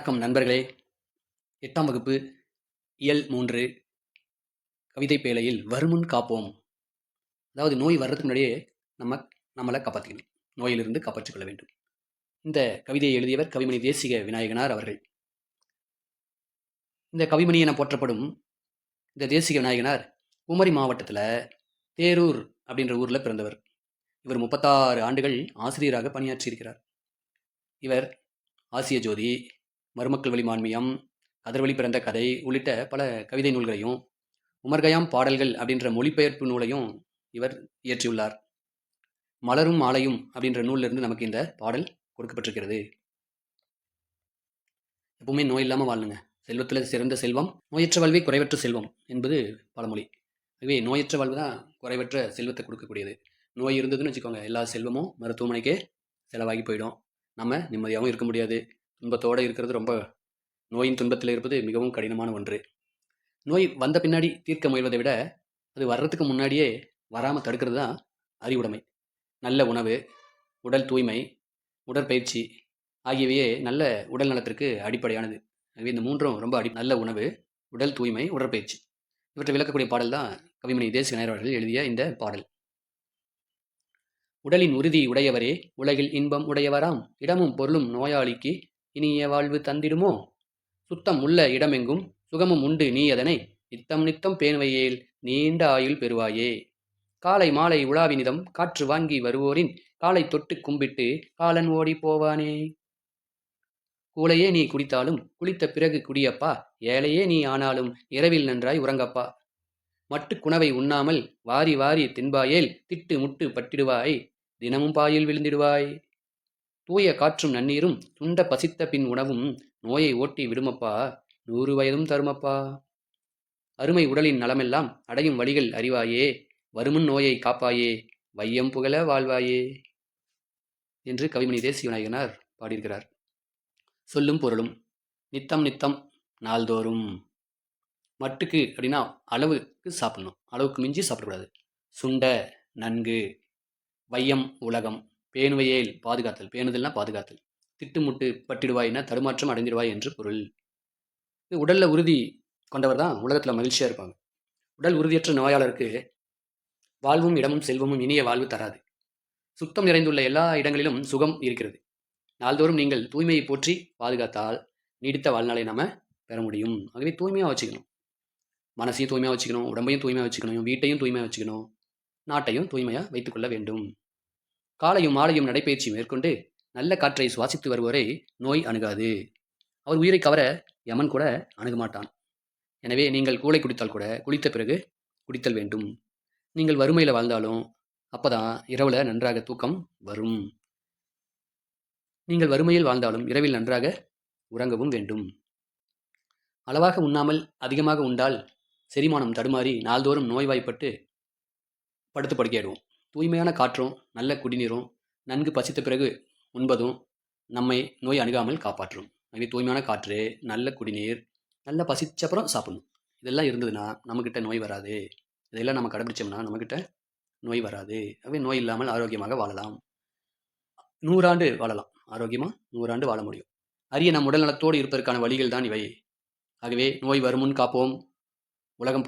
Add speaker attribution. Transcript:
Speaker 1: வணக்கம் நண்பர்களே. 8ஆம் வகுப்பு இயல் 3 கவிதை பேழையில் வருமுன் காப்போம். அதாவது நோய் வர்றதுக்கு முன்னாடியே நம்மளை காப்பாற்றிக்கணும், நோயிலிருந்து காப்பாற்றிக் கொள்ள வேண்டும். இந்த கவிதையை எழுதியவர் கவிமணி தேசிக விநாயகனார் அவர்கள். இந்த கவிமணி என போற்றப்படும் இந்த தேசிக விநாயகனார் குமரி மாவட்டத்தில் தேரூர் அப்படின்ற ஊரில் பிறந்தவர். இவர் 36 ஆண்டுகள் ஆசிரியராக பணியாற்றியிருக்கிறார். இவர் ஆசிய ஜோதி, மருமக்கள் வழி மான்மியம், கதர்வழி பிறந்த கதை உள்ளிட்ட பல கவிதை நூல்களையும், உமர்கயாம் பாடல்கள் அப்படின்ற மொழிபெயர்ப்பு நூலையும் இவர் இயற்றியுள்ளார். மலரும் மாலையும் அப்படின்ற நூலிலிருந்து நமக்கு இந்த பாடல் கொடுக்கப்பட்டிருக்கிறது. எப்பவுமே நோய் இல்லாமல் வாழணுங்க. செல்வத்தில் சிறந்த செல்வம் நோயற்ற வாழ்வே குறைவற்ற செல்வம் என்பது பழமொழி. அதுவே நோயற்ற வாழ்வு தான் குறைவற்ற செல்வத்தை கொடுக்கக்கூடியது. நோய் இருந்ததுன்னு வச்சுக்கோங்க, எல்லா செல்வமும் மருத்துவமனைக்கே செலவாகி போயிடும். நம்ம நிம்மதியாகவும் இருக்க முடியாது. துன்பத்தோடு இருக்கிறது ரொம்ப, நோயின் துன்பத்தில் இருப்பது மிகவும் கடினமான ஒன்று. நோய் வந்த பின்னாடி தீர்க்க முயல்வதை விட அது வர்றதுக்கு முன்னாடியே வராமல் தடுக்கிறது தான் அறிவுடைமை. நல்ல உணவு, உடல் தூய்மை, உடற்பயிற்சி ஆகியவையே நல்ல உடல் நலத்திற்கு அடிப்படையானது. ஆகவே இந்த மூன்றும் ரொம்ப நல்ல உணவு, உடல் தூய்மை, உடற்பயிற்சி இவற்றை விளக்கக்கூடிய பாடல் தான் கவிமணி தேசிக விநாயகர் அவர்கள் எழுதிய இந்த பாடல். உடலின் உறுதி உடையவரே உலகில் இன்பம் உடையவராம், இடமும் பொருளும் நோயாளிக்கு இனிய வாழ்வு தந்திடுமோ, சுத்தம் உள்ள இடமெங்கும் சுகமும் உண்டு நீ அதனை நித்தம் நித்தம் பேணுவையேல் நீண்ட ஆயுள் பெறுவாயே. காலை மாலை உலாவினிதம் காற்று வாங்கி வருவோரின் காலை தொட்டு கும்பிட்டு காலன் ஓடி போவானே. கூலையே நீ குடித்தாலும் குளித்த பிறகு குடியப்பா, ஏழையே நீ ஆனாலும் இரவில் நன்றாய் உறங்கப்பா. மட்டு குணவை உண்ணாமல் வாரி வாரி தின்பாயேல் திட்டு முட்டு பட்டிடுவாய், தினமும் பாயில் விழுந்திடுவாய். தூய காற்றும் நன்னீரும் துண்ட பசித்த பின் உணவும் நோயை ஓட்டி விடுமப்பா, 100 வயதும் தருமப்பா. அருமை உடலின் நலமெல்லாம் அடையும் வழிகள் அறிவாயே, வருமுன் நோயை காப்பாயே, வையம் புகழ வாழ்வாயே என்று கவிமணி தேசிக விநாயகனார் பாடியிருக்கிறார். சொல்லும் பொருளும். நித்தம் நித்தம் நாள்தோறும். மட்டுக்கு அப்படின்னா அளவுக்கு சாப்பிடணும், அளவுக்கு மிஞ்சி சாப்பிடக்கூடாது. சுண்ட நன்கு. வையம் உலகம். பேணுவையேல் பாதுகாத்தல், பேணுதல்னா பாதுகாத்தல். திட்டுமுட்டு பட்டிடுவாய்னா தடுமாற்றம் அடைந்திடுவாய் என்று பொருள். உடல்ல உறுதி கொண்டவர் தான் உலகத்தில் மகிழ்ச்சியாக இருப்பாங்க. உடல் உறுதியற்ற நோயாளருக்கு வாழ்வும் இடமும் செல்வமும் இனிய வாழ்வு தராது. சுத்தம் நிறைந்துள்ள எல்லா இடங்களிலும் சுகம் இருக்கிறது. நாள்தோறும் நீங்கள் தூய்மையை போற்றி பாதுகாத்தால் நீடித்த வாழ்நாளை நாம பெற முடியும். ஆகவே தூய்மையாக வச்சுக்கணும், மனசையும் தூய்மையாக வச்சுக்கணும், உடம்பையும் தூய்மையாக வச்சுக்கணும், வீட்டையும் தூய்மையாக வச்சுக்கணும், நாட்டையும் தூய்மையாக வைத்துக்கொள்ள வேண்டும். காலையும் மாலையும் நடைபயிற்சி மேற்கொண்டு நல்ல காற்றை சுவாசித்து வருவோரை நோய் அணுகாது. அவர் உயிரை கவர யமன் கூட அணுக மாட்டான். எனவே நீங்கள் கூளை குடித்தால் கூட குளித்த பிறகு குடித்தல் வேண்டும். நீங்கள் வறுமையில் வாழ்ந்தாலும் அப்போதான் இரவில் நன்றாக தூக்கம் வரும். நீங்கள் வறுமையில் வாழ்ந்தாலும் இரவில் நன்றாக உறங்கவும் வேண்டும். அளவாக உண்ணாமல் அதிகமாக உண்டால் செரிமானம் தடுமாறி நாள்தோறும் நோய்வாய்ப்பட்டு படுத்து படுக்கையாடுவோம். தூய்மையான காற்றும் நல்ல குடிநீரும் நன்கு பசித்த பிறகு உண்பதும் நம்மை நோய் அணுகாமல் காப்பாற்றும். எனவே தூய்மையான காற்று, நல்ல குடிநீர், நல்ல பசிச்சப்புறம் சாப்பிடணும். இதெல்லாம் இருந்ததுன்னா நம்மக்கிட்ட நோய் வராது. இதெல்லாம் நம்ம கடைபிடிச்சோம்னா நம்மக்கிட்ட நோய் வராது. ஆகவே நோய் இல்லாமல் ஆரோக்கியமாக வாழலாம். 100 ஆண்டு வாழலாம். ஆரோக்கியமாக 100 ஆண்டு வாழ முடியும். அரிய நம் உடல் நலத்தோடு இருப்பதற்கான வழிகள் தான் இவை. ஆகவே நோய் வருமுன் காப்போம். உலகம்